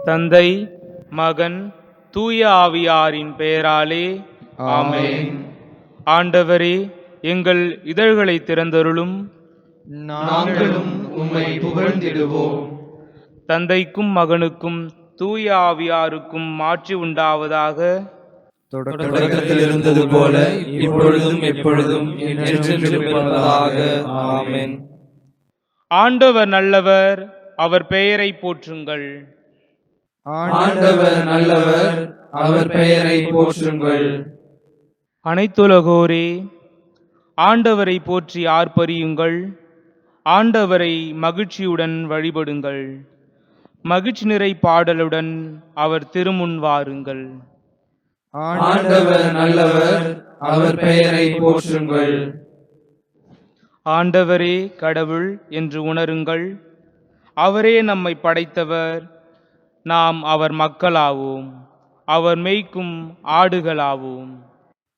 தந்தை, மகன், தூய ஆவியாரின் பெயராலே ஆமென். ஆண்டவரே, எங்கள் இதழ்களை திறந்தருளும், நாங்களும் உம்மை புகழ்ந்திடுவோம். தந்தைக்கும் மகனுக்கும் தூய ஆவியாருக்கும் மாட்சி உண்டாவதாக. தொடக்கத்தில் இருந்தது போல இப்பொழுதும் எப்பொழுதும் என்றென்றும் இருப்பதாக. ஆமென். ஆண்டவர் நல்லவர், அவர் பெயரை போற்றுங்கள். ஆண்டவர் நல்லவர், அவர் பெயரை போற்றுங்கள். அனைத்துலகோரே, ஆண்டவரை போற்றி ஆர்ப்பரியுங்கள். ஆண்டவரை மகிழ்ச்சியுடன் வழிபடுங்கள். மகிழ்ச்சி நிறை பாடலுடன் அவர் திருமுன் வாருங்கள். ஆண்டவர் நல்லவர், அவர் பெயரை போற்றுங்கள். ஆண்டவரே கடவுள் என்று உணருங்கள். அவரே நம்மை படைத்தவர், நாம் அவர் மக்களாவோம், அவர் மேய்க்கும் ஆடுகளாவோம்.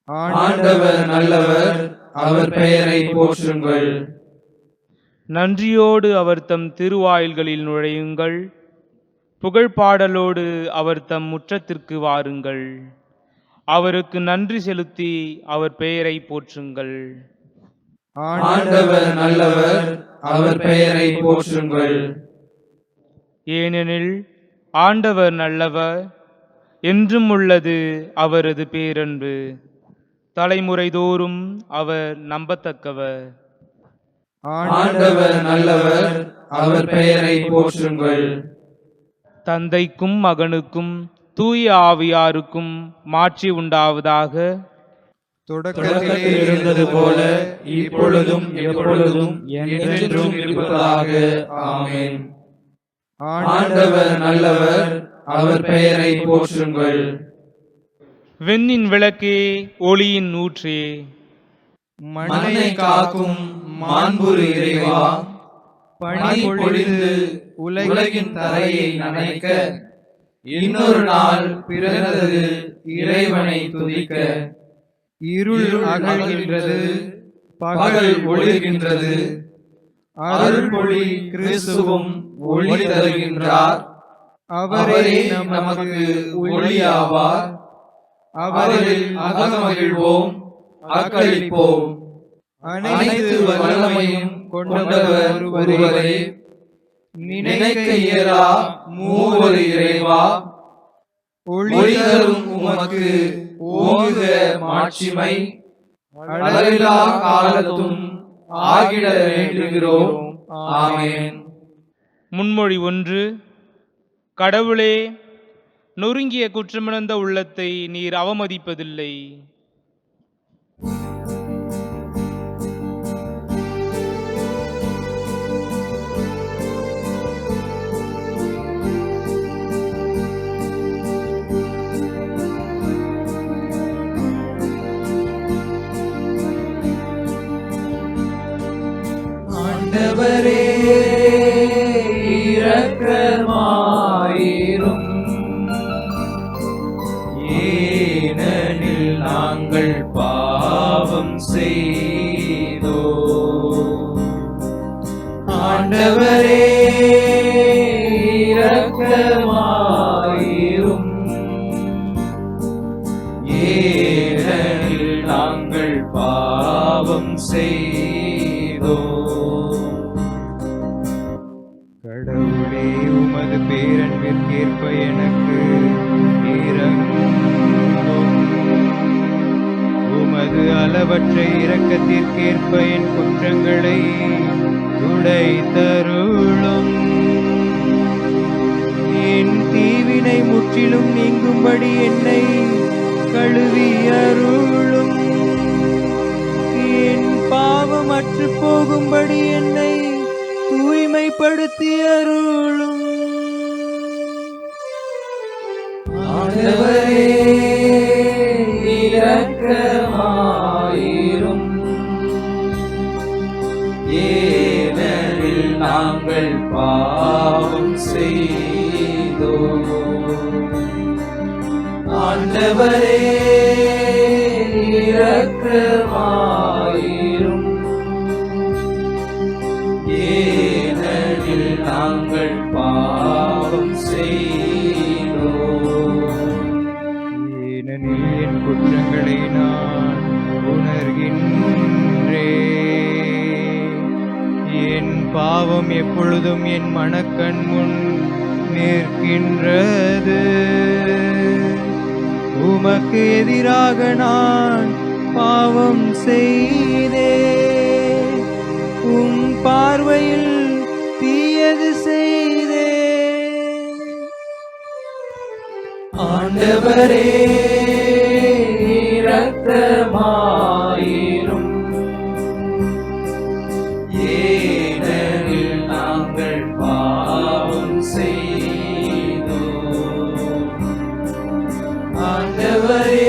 ஆண்டவர் நல்லவர், அவர் பெயரை போற்றுங்கள். நன்றியோடு அவர் தம் திருவாயில்களில் நுழையுங்கள். புகழ்பாடலோடு அவர் தம் முற்றத்திற்கு வாருங்கள். அவருக்கு நன்றி செலுத்தி அவர் பெயரை போற்றுங்கள். ஆண்டவர் நல்லவர், அவர் பெயரை போற்றுங்கள். ஏனெனில் ஆண்டவர் நல்லவர், என்றும் உள்ளது அவரது பேரன்பு. தலைமுறை தோறும் அவர் நம்பத்தக்கவர். ஆண்டவர் நல்லவர், அவர் பெயரை போற்றுங்கள். தந்தைக்கும் மகனுக்கும் தூய ஆவியாருக்கும் மாட்சி உண்டாவதாக. தொடக்கத்தில் இருந்தது போல இப்பொழுதும் எப்பொழுதும் என்றென்றும் இருப்பதாக. ஆமென். ஆண்டவர் நல்லவர், அவர் பெயரை போற்றுங்கள். விண்ணின் விளக்கே, ஒளியின் ஊற்றே, மண்ணை காக்கும் மாண்புறு இறைவா, பனி பொழிந்து உலகின் தரையை நனைக்க இன்னொரு நாள் பிறந்தது இறைவனை துதிக்க. இருள் அகல்கின்றது, பகல் ஒளிர்கின்றது. அருள்மொழி கிறிஸ்துவும் ஒளி தருகின்றார். அவரே நமக்கு ஒளியாவார். அவரில் அகமகிழ்வோம், அக்களிப்போம். அனைத்து வல்லமையும் கொண்டவர் ஒருவரே, நினைக்க இயலா மூவரு இறைவா, ஒளி தரும் உமக்கு ஓங்குக மாட்சிமை. அளவிலா காலத்தும் ஆகிட வேண்டுகிறோம். ஆமென். முன்மொழி 1. கடவுளே, நொறுங்கிய குற்றமிழந்த உள்ளத்தை நீர் அவமதிப்பதில்லை. ஆண்டவரே இரக்கமாயிரும், ஏனெனில் நாங்கள் பாவம் செய்தோ. ஆண்டவரே இரக்கமாயிரும், ஏனெனில் நாங்கள் பாவம் செய்தோ. கடவுளே, உமது பேரன்பிற்கேற்ப எனக்கு இரங்கும். உமது அளவற்ற இரக்கத்திற்கேற்ப என் குற்றங்களை துடைத்தருளும். என் தீவினை முற்றிலும் நீங்கும்படி என்னை கழுவி அருளும். என் பாவம் அற்று போகும்படி என்னை தூய்மைப்படுத்தி அருளும். ஆண்டவரே இரக்கமாயிரும், ஏனெனில் நாங்கள் பாவம் செய்தோம். ஆண்டவரே இரக்கமாயிரும், ஏனெனில் நாங்கள் பாவம் செய்தோம். என்பதை நான் உணர்கின்றேன். என் பாவம் எப்பொழுதும் என் மனக்கண் முன் நிற்கின்றது. உமக்கு எதிராக நான் பாவம் செய்தேன், உம் பார்வையில் தீயது செய்தேன். ஆண்டவரே இரக்கமாயிரும், ஏனெனில் நாங்கள் பாவம் செய்தோம். ஆண்டவரே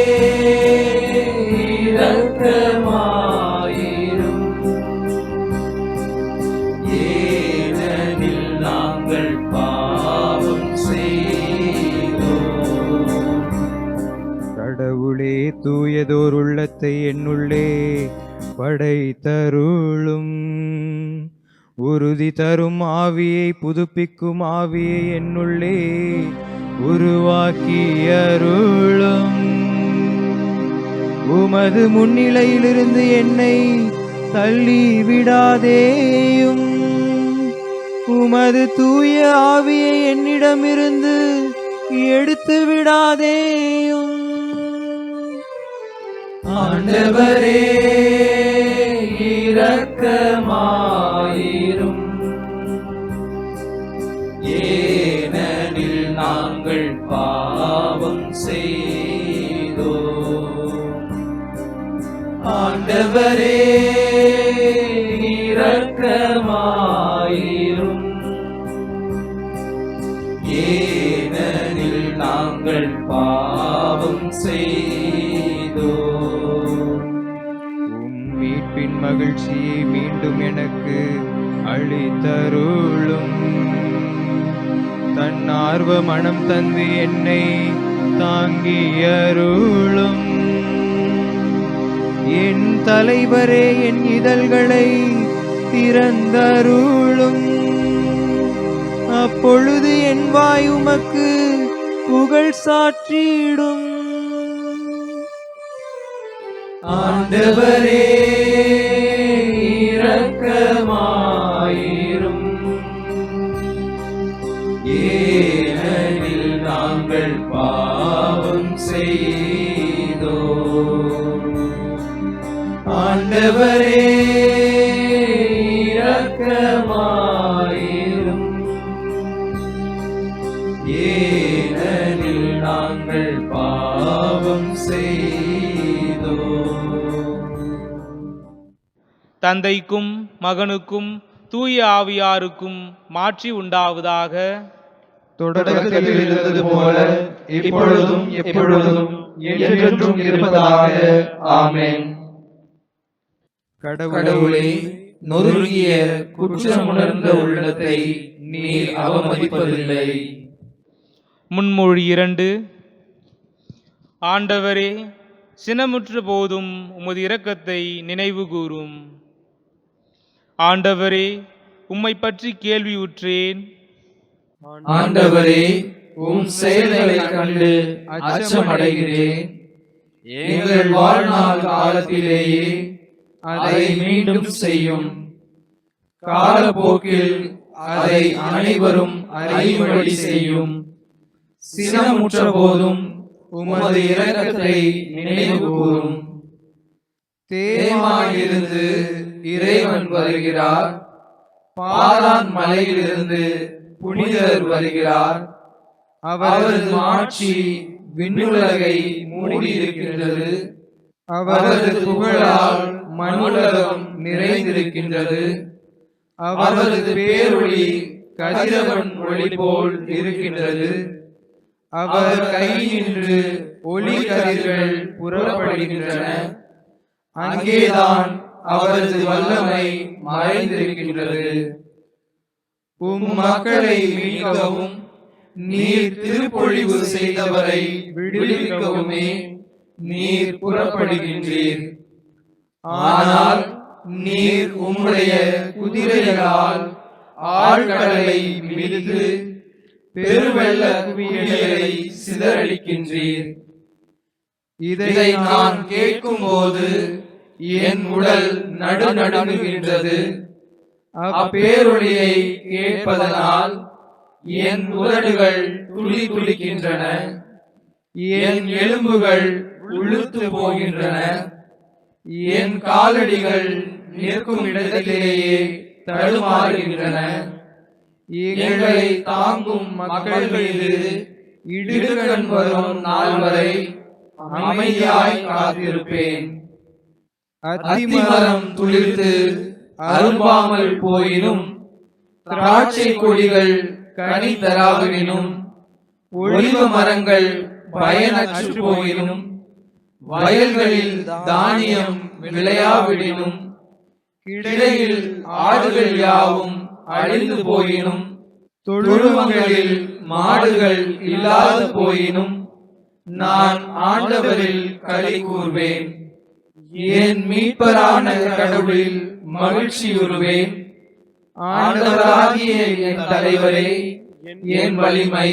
இரக்கமாயிரும், ஏனெனில் நாங்கள் பாவம் செய்தோம். கடவுளே, தூயதோர் உள்ளத்தை என்னுள்ளே படைத்தருளும். உறுதி தரும் ஆவியை, புதுப்பிக்கும் ஆவியை என்னுள்ளே உருவாக்கி அருளும். உமது முன்னிலையிலிருந்து என்னை தள்ளி விடாதேயும். உமது தூய ஆவியை என்னிடமிருந்து எடுத்து விடாதேயும். ஆண்டவரே இரக்கமாயிரும், ஏனெனில் நாங்கள் பாவம் செய்தோம். ஆண்டவரே இரக்கமாயிரும், ஏனெனில் நாங்கள் பாவம் செய்தோம். உம் மீட்பின் மகிழ்ச்சியை மீண்டும் எனக்கு அளித்தருளும். தன் ஆர்வ மனம் தந்து என்னை தாங்கி அருளும். என் தலைவரே, என் இதழ்களை திறந்தருளும். அப்பொழுது என் வாய் உமக்கு புகழ் சாற்றிடும். ஆண்டவரே இரக்கமாயிரும், ஏனெனில் நாங்கள் பாவம் செய்தோம். ஆண்டவரே இரக்கமாயிரும், ஏனெனில் நாங்கள் பாவம் செய்தோம். தந்தைக்கும் மகனுக்கும் தூய ஆவியாருக்கும் மாட்சி உண்டாவதாக. தொடக்கத்தில் இருந்தது போல இப்பொழுதும் எப்பொழுதும் என்றென்றும் இருப்பதாக. ஆமென். கடவுளே, நொறுங்கிய குற்றமுணர்ந்த உள்ளத்தை நீர் அவமதிப்பதில்லை. முன்மொழி 2. ஆண்டவரே, சினமுற்ற போதும் உமது இரக்கத்தை நினைவு கூரும். ஆண்டவரே, உம்மை பற்றி கேள்வியுற்றேன். ஆண்டவரே, உம் செயல்களைக் கண்டு அச்சமடைகிறேன். எங்கள் வாழ்நாள் காலத்திலேயே அதை மீண்டும் செய்யும். காலப்போக்கில் அதை அனைவரும் அறியும்படி செய்யும். சினமுற்ற போதும் உமது இரக்கத்தை நினைவு கூரும். தேமாயிலிருந்து இறைவன் வருகிறார், பாரான் மலையிலிருந்து புனிதர் வருகிறார். அவரது ஆட்சி விண்ணுலகை மூடியிருக்கின்றது. அவரது புகழால் மண்ணுலகம் நிறைந்திருக்கின்றது. அவரது பேரொளி கதிரவன் ஒளி போல் இருக்கின்றது. அவர் கையினின்று ஒளி கதிர்கள் புறப்படுகின்றன. அங்கேதான் அவரது வல்லமை மறைந்திருக்கின்றது. உம் மக்களை மீட்கவும் நீர் திருப்பொழிவு செய்தவரை விடுவிக்கவுமே நீர் புறப்படுகின்றீர். ஆனால் நீர் உம்முடைய குதிரைகளால் ஆழ்கடலை மிதித்து பெருவெள்ள குவியலை சிதறடிக்கின்றீர். இதை நான் கேட்கும்போது என் உடல் நடுநடுங்குகின்றது. அப்பேரொளியை கேட்பதனால் என் உதடுகள் துடி துடிக்கின்றன, என் எலும்புகள் உளுத்து போகின்றன, என் காலடிகள் நிற்கும் இடத்திலேயே தடுமாறுகின்றன. எங்களை தாங்கும் மக்கள் மீது இடுக்கண் வரும் நாள் வரை அமைதியாய் காத்திருப்பேன். அத்திமரம் துளிர்த்து அரும்பாமல் போயினும், திராட்சை கொடிகள் கனி தராவினும், ஒலிவ மரங்கள் பயனற்று போயினும், வயல்களில் தானியம் விளையாவிடினும், கிடையில் ஆடுகள் யாவும் அழிந்து போயினும், தொழுவங்களில் மாடுகள் இல்லாது போயினும், நான் ஆண்டவரில் களி கூர்வேன். என் மீட்பரான கடவுளில் மகிழ்ச்சியுறுவேன். ஆண்டவராகிய என் தலைவரே, என் வலிமை.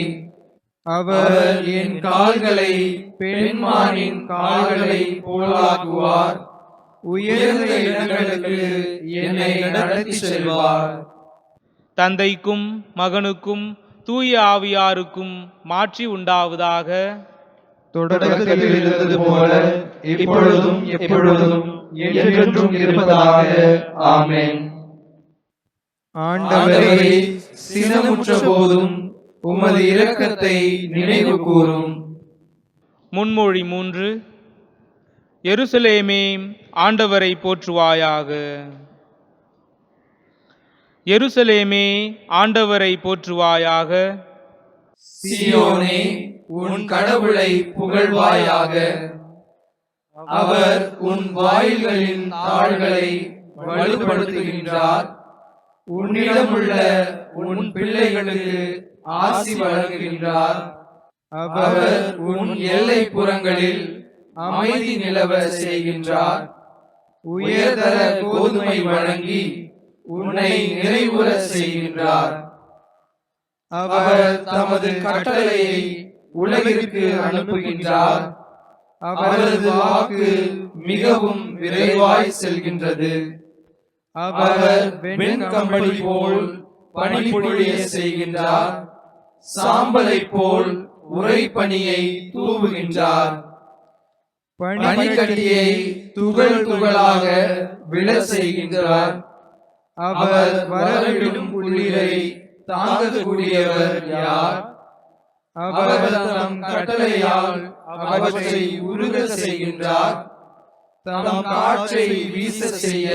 அவர் என் கால்களை பெண்மானின் கால்களை போலாக்குவார். உயர்ந்த இடங்களுக்கு என்னை நடத்தி செல்வார். தந்தைக்கும் மகனுக்கும் தூய ஆவியாருக்கும் மாட்சி உண்டாவதாக. தொடக்கத்தில் இருந்தது போல இப்பொழுதும் எப்பொழுதும் என்றென்றும் இருப்பதாக. ஆமென். ஆண்டவரே, சினமுற்ற போதும் உமது இரக்கத்தை நினைவு கூரும். முன்மொழி 3. எருசலேமே, ஆண்டவரை போற்றுவாயாக. எருசலேமே, ஆண்டவரை போற்றுவாயாக. சீயோனே, உன் கடவுளை புகழ்வாயாக. அவர் உன் வாயில்களின் தாள்களை வலுப்படுத்துகின்றார். உன்னிடமுள்ள உன் பிள்ளைகளுக்கு ஆசி வழங்குகின்றார். அவர் உன் எல்லை புறங்களில் அமைதி நிலவ செய்கின்றார். உயர்தர கோதுமை வழங்கி உன்னை நிறைவுற செய்கின்றார். அவர் தமது கட்டளையை உலகிற்கு அனுப்புகின்றார். அவரது வாக்கு மிகவும் விரைவாய் செல்கின்றது. அவர் வெண்கம்பளி போல் பனிப்பொழிய செய்கின்றார். சாம்பலை போல் உறைபனியை தூவுகின்றார். பனிக்கட்டியை துகள் துகளாக விழ செய்கின்றார். அவர் வரவிடும் குளிரை தாங்கக்கூடியவர் யார்? அவர் தம் கட்டளையால் அவற்றை உருக செய்கின்றார். தம் காற்றை வீச செய்ய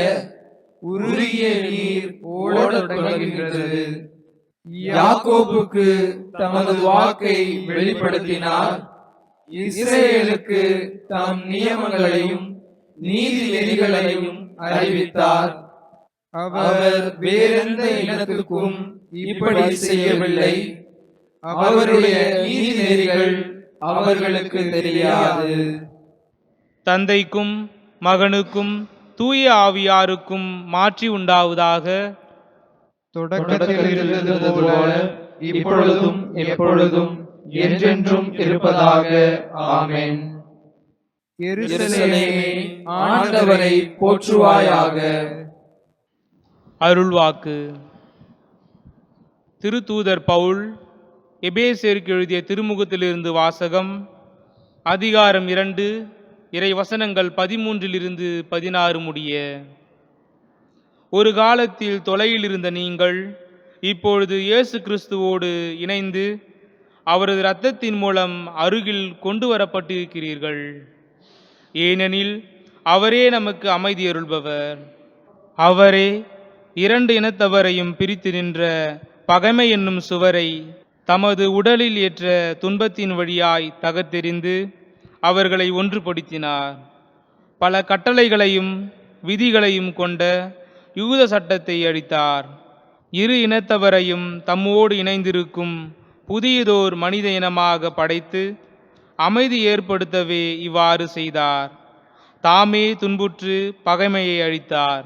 உருகிய நீர் ஓடத் தொடங்குகின்றது. யாக்கோபுக்கு தமது வாக்கை வெளிப்படுத்தினார். இஸ்ரேலுக்கு தம் நியமங்களையும் நீதி நெறிகளையும் அறிவித்தார். அவர் வேறெந்த இனத்துக்கும் இப்படி செய்யவில்லை. அவருடைய நீதி நெறிகள் அவர்களுக்கு தெரியாது. தந்தைக்கும் மகனுக்கும் தூய ஆவியாருக்கும் மாட்சி உண்டாவதாக. தொடக்கத்தில் இருந்தது போல இப்பொழுதும் எப்பொழுதும் என்றென்றும் இருப்பதாக. ஆமென். எருசலேமே, ஆண்டவரை போற்றுவாயாக. அருள்வாக்கு. திருத்தூதர் பவுல் எபேசியருக்கு எழுதிய திருமுகத்திலிருந்து வாசகம். அதிகாரம் 2, இறை வசனங்கள் 13 - 16 முடிய. ஒரு காலத்தில் தொலையில் இருந்த நீங்கள் இப்பொழுது இயேசு கிறிஸ்துவோடு இணைந்து அவரது இரத்தத்தின் மூலம் அருகில் கொண்டு வரப்பட்டிருக்கிறீர்கள். ஏனெனில் அவரே நமக்கு அமைதி அருள்பவர். அவரே 2 இனத்தவரையும் பிரித்து நின்ற பகைமை என்னும் சுவரை தமது உடலில் ஏற்ற துன்பத்தின் வழியாய் தகர்த்தெறிந்து அவர்களை ஒன்றுபடுத்தினார். பல கட்டளைகளையும் விதிகளையும் கொண்ட யூத சட்டத்தை அளித்தார். 2 இனத்தவரையும் தம்மோடு இணைந்திருக்கும் புதியதோர் மனித இனமாக படைத்து அமைதி ஏற்படுத்தவே இவ்வாறு செய்தார். தாமே துன்புற்று பகைமையை அழித்தார்.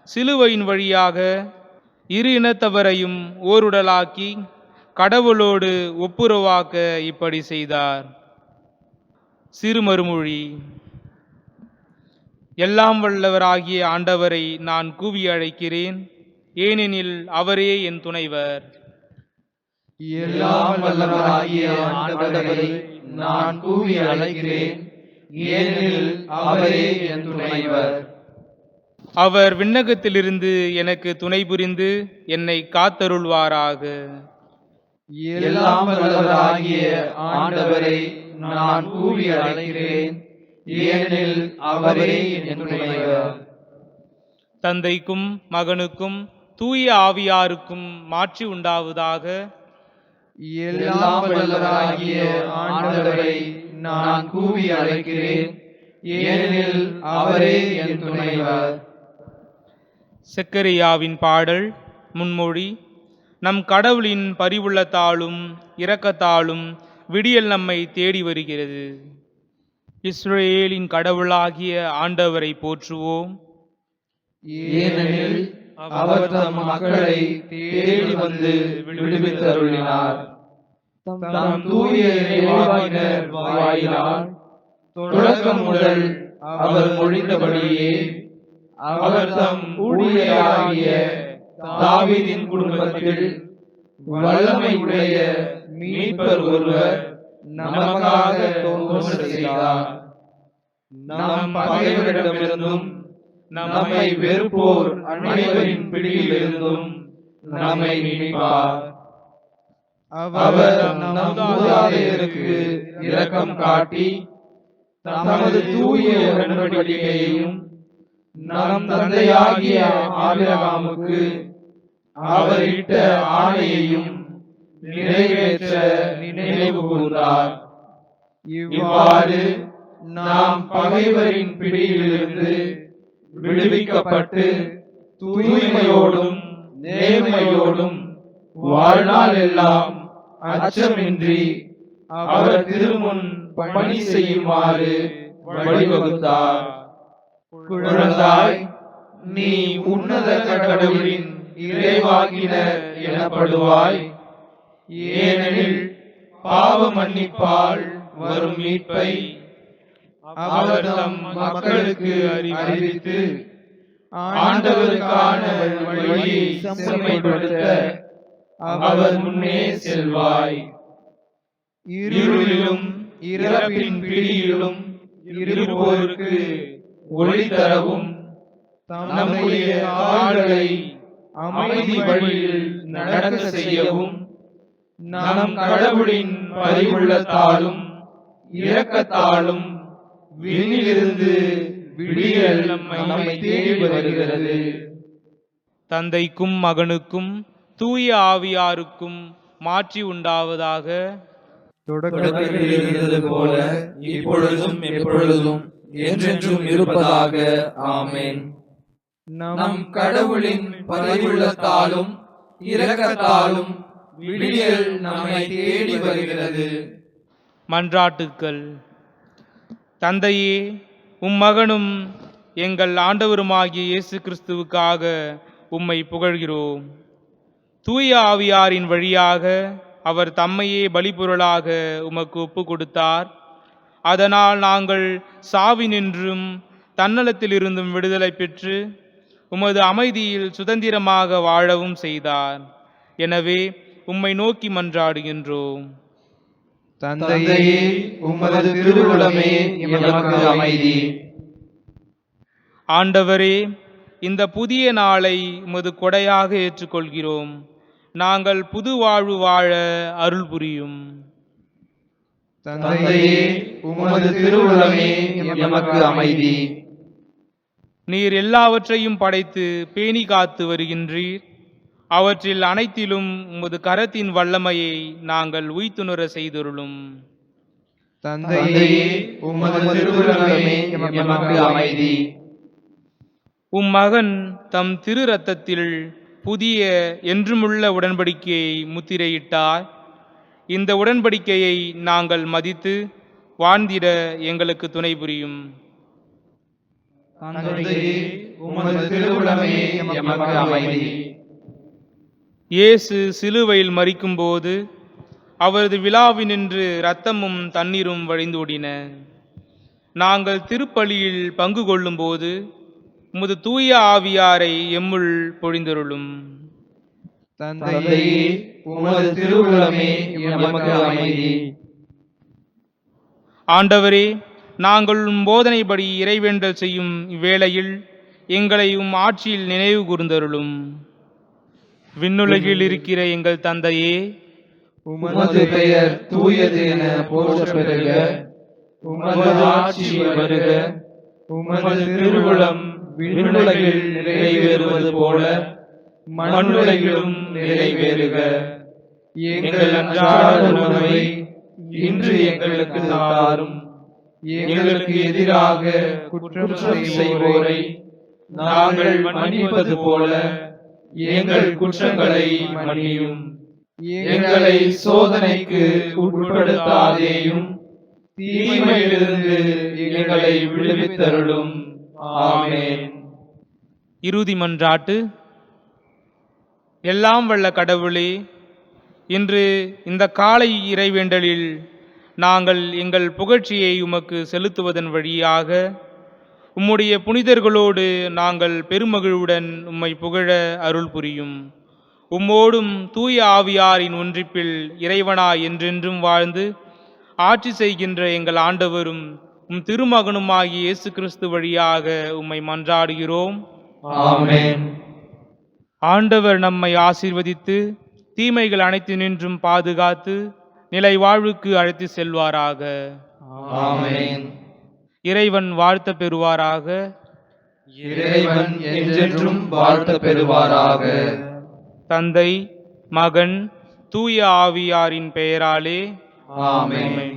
சிலுவையின் வழியாக 2 இனத்தவரையும் ஓருடலாக்கி கடவுளோடு ஒப்புரவாக்க இப்படி செய்தார். சிறுமறுமொழி. எல்லாம் வல்லவராகிய ஆண்டவரை நான் கூவி அழைக்கிறேன், ஏனெனில் அவரே என் துணைவர். எல்லாம் வல்லவராகிய ஆண்டவரை நான் கூவி அழைக்கிறேன், ஏனெனில் அவரே என் துணைவர். அவர் விண்ணகத்திலிருந்து எனக்கு துணை புரிந்து என்னை காத்தருள்வாராக. எல்லாம் வல்லவராகிய ஆண்டவரை நான் கூவி அழைக்கிறேன், ஏனெனில் அவரே என் துணைவர். தந்தைக்கும் மகனுக்கும் தூய ஆவியாருக்கும் மாட்சி உண்டாவதாக. எல்லாம் வல்லவராகிய ஆண்டவரை நான் கூவி அழைக்கிறேன், ஏனெனில் அவரே என் துணைவர். செக்கரியாவின் பாடல் முன்மொழி. நம் கடவுளின் பரிவுள்ளத்தாலும் இரக்கத்தாலும் விடியல் நம்மை தேடி வருகிறது. இஸ்ரேலின் கடவுளாகிய ஆண்டவரை போற்றுவோம். ஏனெனில் அவர் தம் மக்களை தேடி வந்து விடுவித்தருளினார். தம் தூய இறைவாக்கினர் வாயிலால் தொடக்கம் முதல் அவர் மொழிந்தபடியே அவர் தம் ஊழியராகிய தாவீதின் குடும்பத்தில் வல்லமை உடைய மீட்பர் ஒருவர் நமக்காக தோன்ற செய்தார். நம் பகைவரிடமிருந்தும் நம்மை வெறுப்போர் அனைவரின் பிடியிலிருந்தும் நம்மை மீட்பார். அவர் நம் மூதாதையருக்கு இரக்கம் காட்டி தமது தூய உடன்படிக்கையையும் நம் தந்தையாகிய ஆபிரகாமுக்கு அவர் இட்ட ஆணையையும் நிறைவேற்ற நினைவு கூர்ந்தார். இவ்வாறு நாம் பகைவரின் பிடியிலிருந்து விடுவிக்கப்பட்டு தூய்மையோடும் நேர்மையோடும் வாழ்நாள் எல்லாம் அச்சமின்றி அவர் திருமுன் பணி செய்யுமாறு வழிவகுத்தார். குழந்தாய், நீ உன்னத கடவுளின் இறைவாக்கினர் எனப்படுவாய், ஏனெனில் பாவ மன்னிப்பால் வரும் மீட்பை அவர் தம் மக்களுக்கு அறிவித்து ஆண்டவருக்கான வழியை செம்மைப்படுத்த அவர் முன்னே செல்வாய். இருளிலும் இறப்பின் பிடியிலும் இருப்போருக்கு ஒளி தரவும் நம்முடைய கால்களை அமைதி வழியில் நடக்க செய்யவும் நம் கடவுளின் பரிவுள்ளத்தாலும் இரக்கத்தாலும் விண்ணிலிருந்து விடியல் நம்மை தேடி வருகிறது. தந்தைக்கும் மகனுக்கும் தூய ஆவியாருக்கும் மாட்சி உண்டாவதாக. தொடக்கத்தில் இருந்தது போல இப்பொழுதும் எப்பொழுதும் என்றென்றும் இருப்பதாக. ஆமென். நம் கடவுளின் பரிவுள்ளத்தாலும் இரக்கத்தாலும் விடியல் நம்மை தேடி வருகிறது. மன்றாட்டுக்கள். தந்தையே, மகனும் எங்கள் ஆண்டவருமாகிய இயேசு கிறிஸ்துவுக்காக உம்மை புகழ்கிறோம். தூய ஆவியாரின் வழியாக அவர் தம்மையே பலிபொருளாக உமக்கு ஒப்பு கொடுத்தார். அதனால் நாங்கள் சாவினின்றும் தன்னலத்திலிருந்தும் விடுதலை பெற்று உமது அமைதியில் சுதந்திரமாக வாழவும் செய்தார். எனவே உம்மை நோக்கி மன்றாடுகின்றோம். தந்தையே, உமது திருவுளமே எமக்கு அமைதி. ஆண்டவரே, இந்த புதிய நாளை உமது கொடையாக ஏற்றுக்கொள்கிறோம். நாங்கள் புது வாழ்வு வாழ அருள் புரியும். தந்தையே, உமது திருவுளமே எமக்கு அமைதி. நீர் எல்லாவற்றையும் படைத்து பேணி காத்து வருகின்றீர். அவற்றில் அனைத்திலும் உமது கரத்தின் வல்லமையை நாங்கள் உய்த்துணர செய்தருளும். தந்தையே, உமது திருவுளமே எமக்கு அமைதி. மகன் தம் திரு இரத்தத்தில் புதிய என்றுமுள்ள உடன்படிக்கையை முத்திரையிட்டார். இந்த உடன்படிக்கையை நாங்கள் மதித்து வாழ்ந்திட எங்களுக்கு துணை புரியும். தந்தையே, உமது திருவுளமே எமக்கு அமைதி. இயேசு சிலுவையில் மரிக்கும்போது அவரது விழாவினின்று இரத்தமும் தண்ணீரும் வழிந்தோடின. நாங்கள் திருப்பலியில் பங்கு கொள்ளும்போது உமது தூய ஆவியாரை எம்முள் பொழிந்தருளும். தந்தையே, உமது திருவுளமே எமக்கு அமைதி. ஆண்டவரே, நாங்கள் உம் போதனைப்படி இறைவேண்டல் செய்யும் இவ்வேளையில் எங்களை உம் ஆட்சியில் நினைவு கூர்ந்தருளும். விண்ணுலகில் இருக்கிற எங்கள் தந்தையே, உமது பெயர் தூயது என போற்ற பெறுக. உமது ஆட்சி வருக. உமது திருவுளம் விண்ணுலகில் நிறைவேறுவது போல மண்ணுலகிலும் நிறைவேறுக. எங்கள் அன்றாட உணவை இன்று எங்களுக்கு தாரும். எங்களுக்கு எதிராக குற்றம் செய்வோரை நாங்கள் மன்னிப்பது போல எங்கள் குற்றங்களை மன்னியும். எங்களை சோதனைக்கு உட்படுத்தாதேயும், தீமையிலிருந்து எங்களை விடுவித்தருளும். ஆமென். இறுதி மன்றாட்டு. எல்லாம் வல்ல கடவுளே, இன்று இந்த காலை இறைவேண்டலில் நாங்கள் எங்கள் புகழ்ச்சியை உமக்கு செலுத்துவதன் வழியாக உம்முடைய புனிதர்களோடு நாங்கள் பெருமகிழ்வுடன் உம்மை புகழ அருள் புரியும். உம்மோடும் தூய ஆவியாரின் ஒன்றிப்பில் இறைவனாய் என்றென்றும் வாழ்ந்து ஆட்சி செய்கின்ற எங்கள் ஆண்டவரும் உம் திருமகனுமாகிய இயேசு கிறிஸ்து வழியாக உம்மை மன்றாடுகிறோம். ஆமென். ஆண்டவர் நம்மை ஆசீர்வதித்து தீமைகள் அனைத்தினின்றும் பாதுகாத்து நிலை வாழ்வுக்கு அழைத்து செல்வாராக. ஆமென். இறைவன் வாழ்த்த பெறுவாராக. இறைவன் என்றென்றும் வாழ்த்த பெறுவாராக. தந்தை, மகன், தூய ஆவியாரின் பெயராலே ஆமென்.